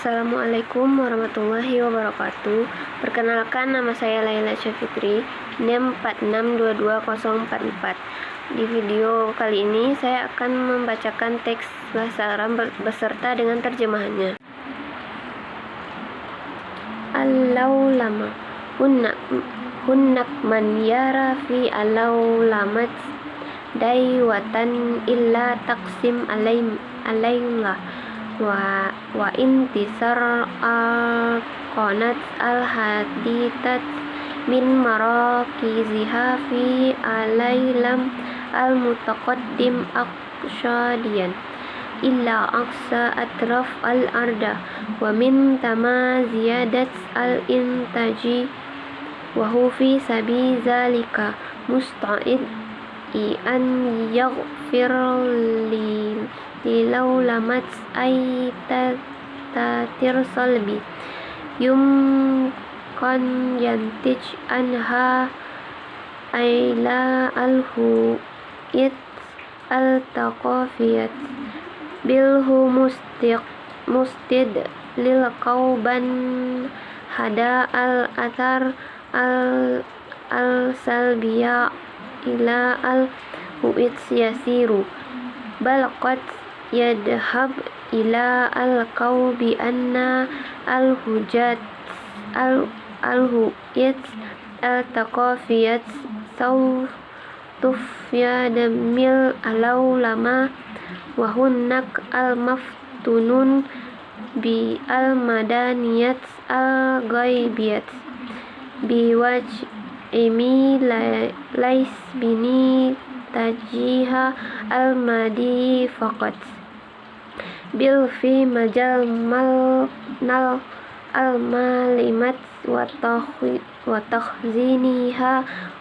Assalamualaikum warahmatullahi wabarakatuh. Perkenalkan, nama saya Laila Syafitri, NIM 46220044. Di video kali ini saya akan membacakan teks bahasa Arab beserta dengan terjemahannya. Al-laulama hunnak man yara fi al-laulamat daywatan illa taqsim alayla wa intisar al-qanat al-haditat min marakiziha fi alaylam al-mutaqaddim aqshadiyan illa aqsa atraf al-arda wa min tama ziyadat al-intaji wa hu fi sabi zalika musta'id an yaghfir lilaulamat ay tatir salbi yumkan yantij anha ayla al-hu'it al-taqafiyat bilhu mustid lil qauban hada al-athar al-salbiya ila al-hu'it yasiru bal qad yadhhab ila al-qawbi anna al-hujat al-hu'it al-taqafiyat tufya damil al-ulama wa hunnak al-maftunun bi al-madaniyat al-ghaibiyat biwaj imi lais bini tajiha al-madi faqat bil fi majal nal al-malimat wa takhziniha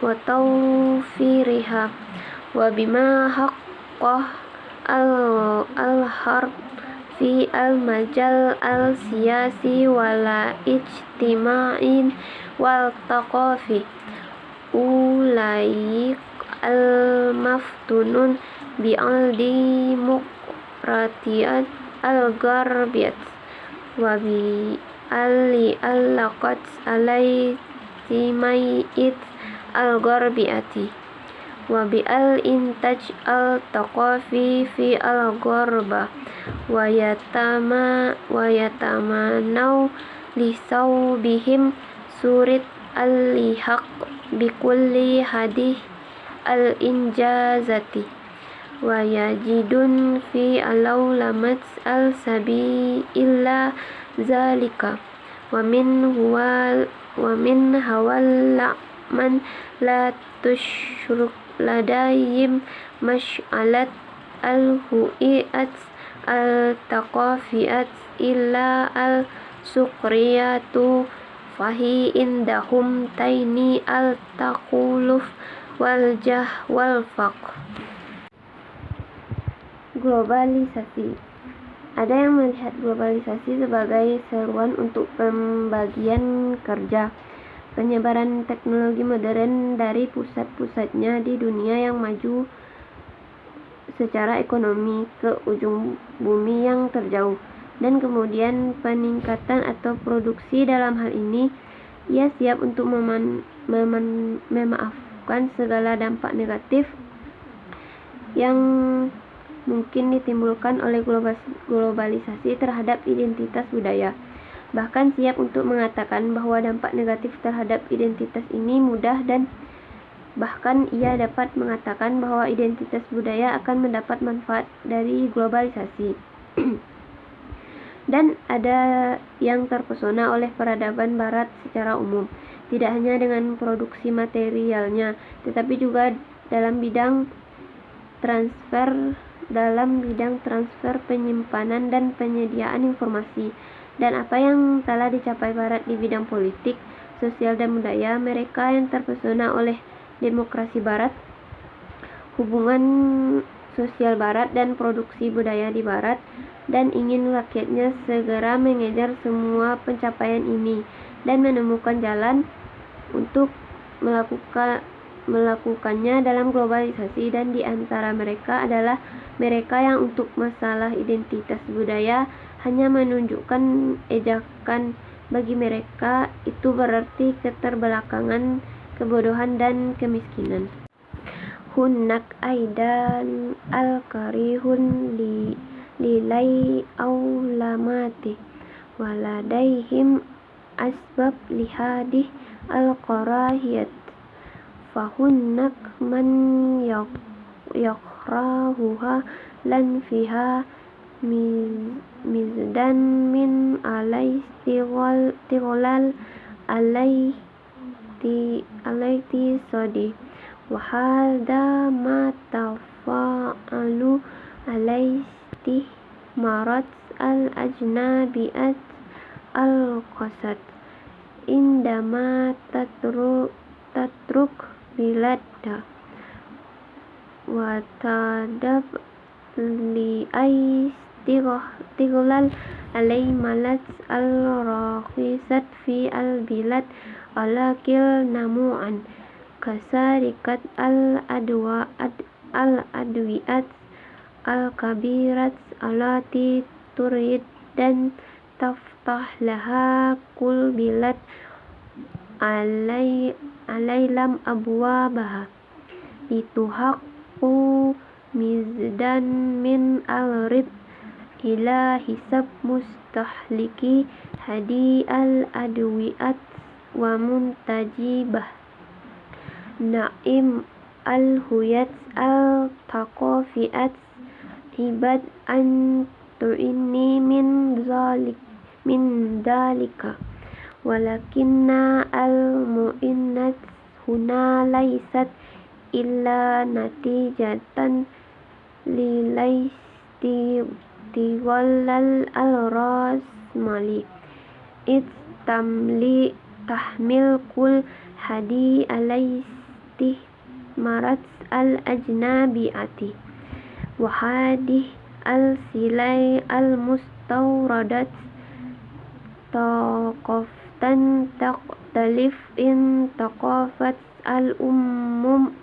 wa tawfiriha wa bima haqqah al-harb fi al-majal al-siyasi wala ijtima'in wal taqafi ulaik al-maftunun bi'al demokratiyat al-garbiyat wa bi al-laqat alaytimait al-garbiyati wa bi al-intaj al-taqafi fi al-garba wa yatamanaw lisawbihim surit al-lihaq bikulli hadih al-injazati wa yajidun fi al-laulamat al-sabi illa zalika wa min hawal man la tushruk ladayim mash'alat al-hu'iat al-taqafiyat illa al-sukriyatu fahi indahum taini al-taquluf wal jah wal faq. Globalisasi. Ada yang melihat globalisasi sebagai seruan untuk pembagian kerja, penyebaran teknologi modern dari pusat-pusatnya di dunia yang maju secara ekonomi ke ujung bumi yang terjauh, dan kemudian peningkatan atau produksi. Dalam hal ini, ia siap untuk memaafkan segala dampak negatif yang mungkin ditimbulkan oleh globalisasi terhadap identitas budaya. Bahkan siap untuk mengatakan bahwa dampak negatif terhadap identitas ini mudah, dan bahkan ia dapat mengatakan bahwa identitas budaya akan mendapat manfaat dari globalisasi. Dan ada yang terpesona oleh peradaban barat secara umum, tidak hanya dengan produksi materialnya, tetapi juga dalam bidang transfer, penyimpanan, dan penyediaan informasi. Dan apa yang telah dicapai barat di bidang politik, sosial, dan budaya, mereka yang terpesona oleh demokrasi barat, hubungan sosial barat, dan produksi budaya di barat, dan ingin rakyatnya segera mengejar semua pencapaian ini dan menemukan jalan untuk melakukannya dalam globalisasi. Dan di antara mereka adalah mereka yang untuk masalah identitas budaya hanya menunjukkan ejakan bagi mereka, itu berarti keterbelakangan, kebodohan, dan kemiskinan. Hunnak aidan al-karihun lilai aulamati waladaihim asbab lihadih al-karahiyat fahunnak man yakrahuha lan fiha mizdan min alaistighal alaiti sodi wa hadha ma tafa'alu alaisti marat al-ajnabiyat al-qasad indama tatruk biladda wa tadab li istiglal alai malat al-rakhisat fi al-bilad alakil namu'an kasarikat al-adwiyat al-kabirat alati turid dan taftah laha kul bilad alailam abwabaha lituhaqqu mizdan min al-rib ila hisab mustahliki hadi al-adwiyat wa muntajibah na'im al-huyat al-taqafiat ibad an tu'inni min dalika walakinna al-mu'innat huna laysat illa natijatan lilaystiwallal al-rasmali tamli tahmil kul hadi alaysti marat al-ajnabiati wa hadih al-silai al-mustawradat taqaftan taqtalif in taqafat al-ummam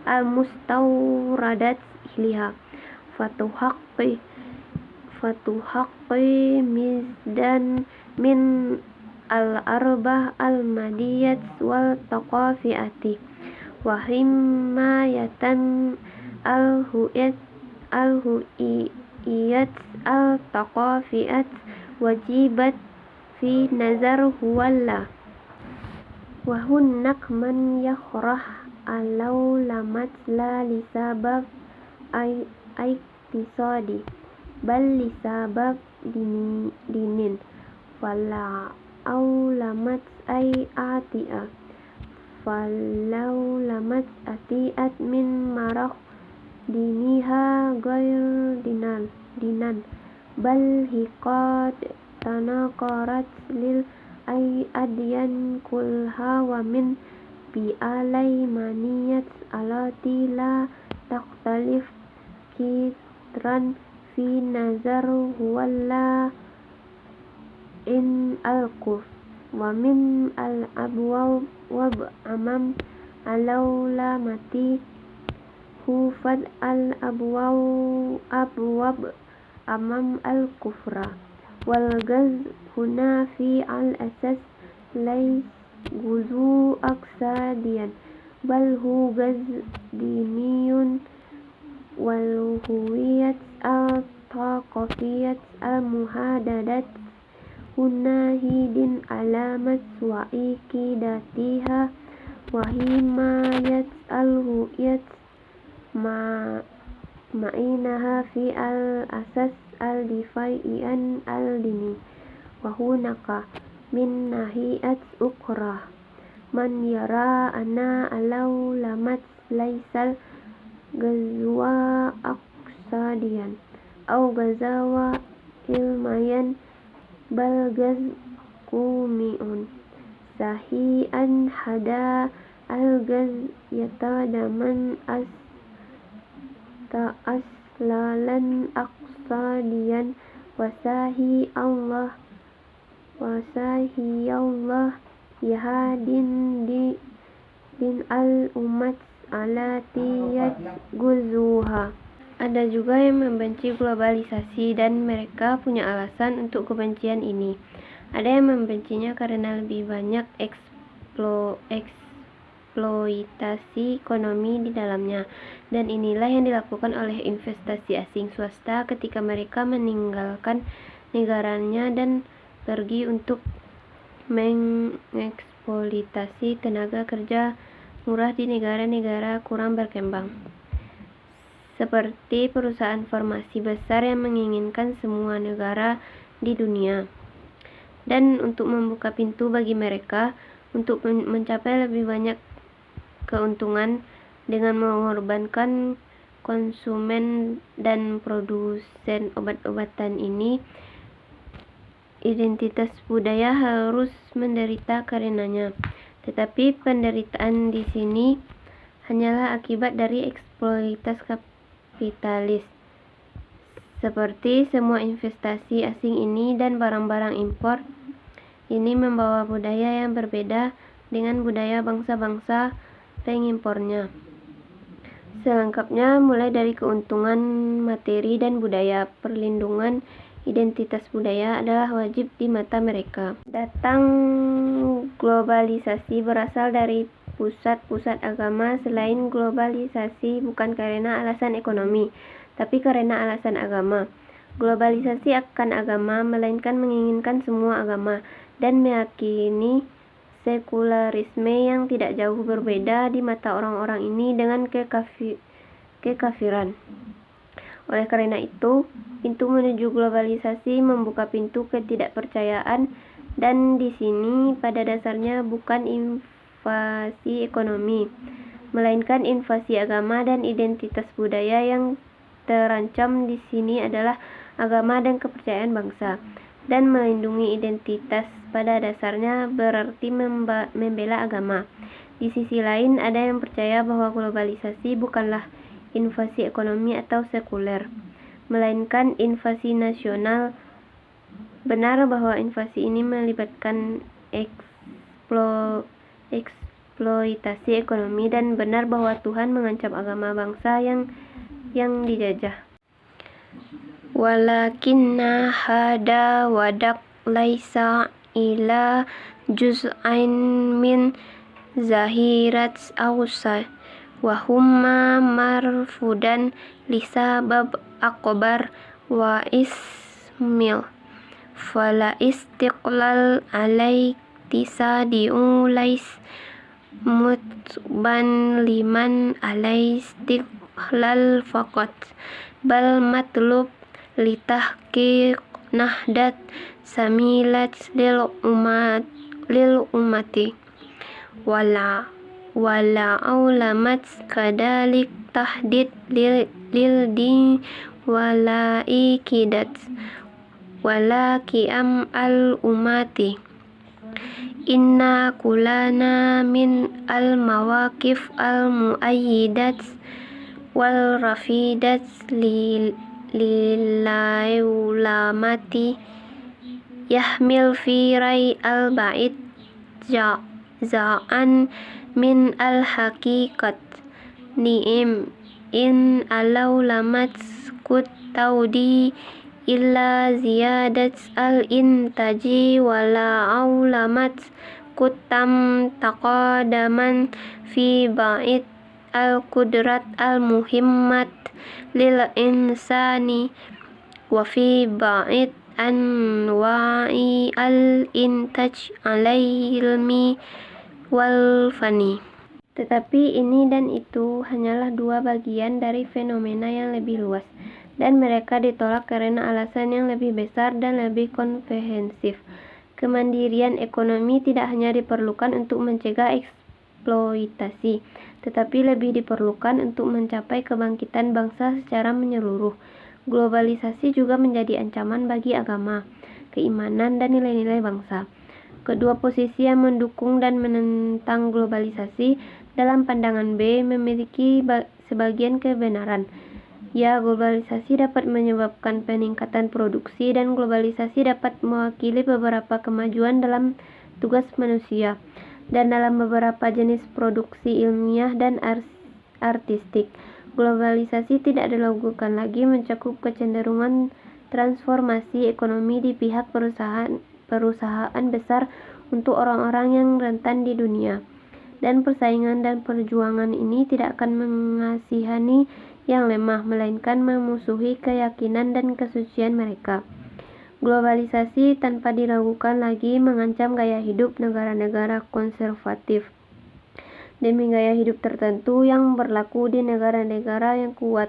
al-mustawradat iliha fatuhaqqi mizdan min al-arbah al-madiyat wal taqafiati wa himmayatan al-huyat al-taqafiat wajibat fi nazar huwalla wa hunnak man yakhrah alau lamat la lisabab iktisadi bal lisabab dinin wala aulamat atia falau lamat atiat min marah diniha gair dinan bal hiqad tanaqarat lil adyan kulha wa min bi alai maniyat alati la taqtalif kitran fi nazar huwalla in al-kuf wa min al-abwab amam alaula mati hufad al-abwab amam al-kufra wal gaz huna fi al-asas lays guzu aksadiyan bal hu gaz diniyun wal huwiyat al-taqafiyat al-muhadadat huna hidin alamat wa ikidatiha wa himayat al-huwiyat ma'inaha fi al-asas al-difai'an al-dini wa hunaka min nahiyat ukra man yara anna alau lamat laysal gazwa aksadiyan au gazawa ilmayan bal gaz kumi'un sahi'an hada al-gaz yatadaman aslalan aqsadiyan wasahi Allah yahadin din al-umat alati yajguzuha Ada juga yang membenci globalisasi dan mereka punya alasan untuk kebencian ini. Ada yang membencinya karena lebih banyak eksploitasi ekonomi di dalamnya, dan inilah yang dilakukan oleh investasi asing swasta ketika mereka meninggalkan negaranya dan pergi untuk mengeksploitasi tenaga kerja murah di negara-negara kurang berkembang. Seperti perusahaan farmasi besar yang menginginkan semua negara di dunia. Dan untuk membuka pintu bagi mereka untuk mencapai lebih banyak keuntungan dengan mengorbankan konsumen dan produsen obat-obatan ini, identitas budaya harus menderita karenanya. Tetapi penderitaan di sini hanyalah akibat dari eksploitasi kapitalis. Seperti semua investasi asing ini dan barang-barang impor ini membawa budaya yang berbeda dengan budaya bangsa-bangsa pengimpornya. Selengkapnya, mulai dari keuntungan materi dan budaya, perlindungan identitas budaya adalah wajib di mata mereka. Datang globalisasi berasal dari pusat-pusat agama. Selain globalisasi bukan karena alasan ekonomi, tapi karena alasan agama. Globalisasi akan agama, melainkan menginginkan semua agama, dan meyakini sekularisme yang tidak jauh berbeda di mata orang-orang ini dengan kekafiran. Oleh karena itu, pintu menuju globalisasi membuka pintu ketidakpercayaan, dan di sini pada dasarnya bukan invasi ekonomi, melainkan invasi agama dan identitas budaya. Yang terancam di sini adalah agama dan kepercayaan bangsa. Dan melindungi identitas pada dasarnya berarti membela agama. Di sisi lain, ada yang percaya bahwa globalisasi bukanlah invasi ekonomi atau sekuler, melainkan invasi nasional. Benar bahwa invasi ini melibatkan eksploitasi ekonomi, dan benar bahwa Tuhan mengancam agama bangsa yang dijajah. Walakinna hada wadak laisa ila juz'ain min zahirat awsa wa humma marfudan lisabab akbar wa ismil fala istiqlal alaitisadi ulais mutban liman alaistiqlal faqat bal matlub litahqiq nahdat samilat lil umati wala aulamat kadalik tahdid lil di wala ikidat wala qiyam al umati inna kulana min al mawaqif al muayyidat wal rafidat lillahi ulamati yahmil fi rai al ba'id za'an min al haqiqat ni'im in alau lamat kut taudi illa ziyadat al intaji wala aulamat kutam taqadaman fi ba'id al kudrat al muhimmat lil insani wa fi ba'id anwa'i al intaj alai ilmi wal fani. Tetapi ini dan itu hanyalah dua bagian dari fenomena yang lebih luas, dan mereka ditolak karena alasan yang lebih besar dan lebih komprehensif. Kemandirian ekonomi tidak hanya diperlukan untuk mencegah eksploitasi, tetapi lebih diperlukan untuk mencapai kebangkitan bangsa secara menyeluruh. Globalisasi juga menjadi ancaman bagi agama, keimanan, dan nilai-nilai bangsa. Kedua posisi yang mendukung dan menentang globalisasi dalam pandangan B memiliki sebagian kebenaran. Ya, globalisasi dapat menyebabkan peningkatan produksi, dan globalisasi dapat mewakili beberapa kemajuan dalam tugas manusia dan dalam beberapa jenis produksi ilmiah dan artistik. Globalisasi tidak diragukan lagi mencakup kecenderungan transformasi ekonomi di pihak perusahaan besar untuk orang-orang yang rentan di dunia. Dan persaingan dan perjuangan ini tidak akan mengasihani yang lemah, melainkan memusuhi keyakinan dan kesucian mereka. Globalisasi tanpa diragukan lagi mengancam gaya hidup negara-negara konservatif demi gaya hidup tertentu yang berlaku di negara-negara yang kuat.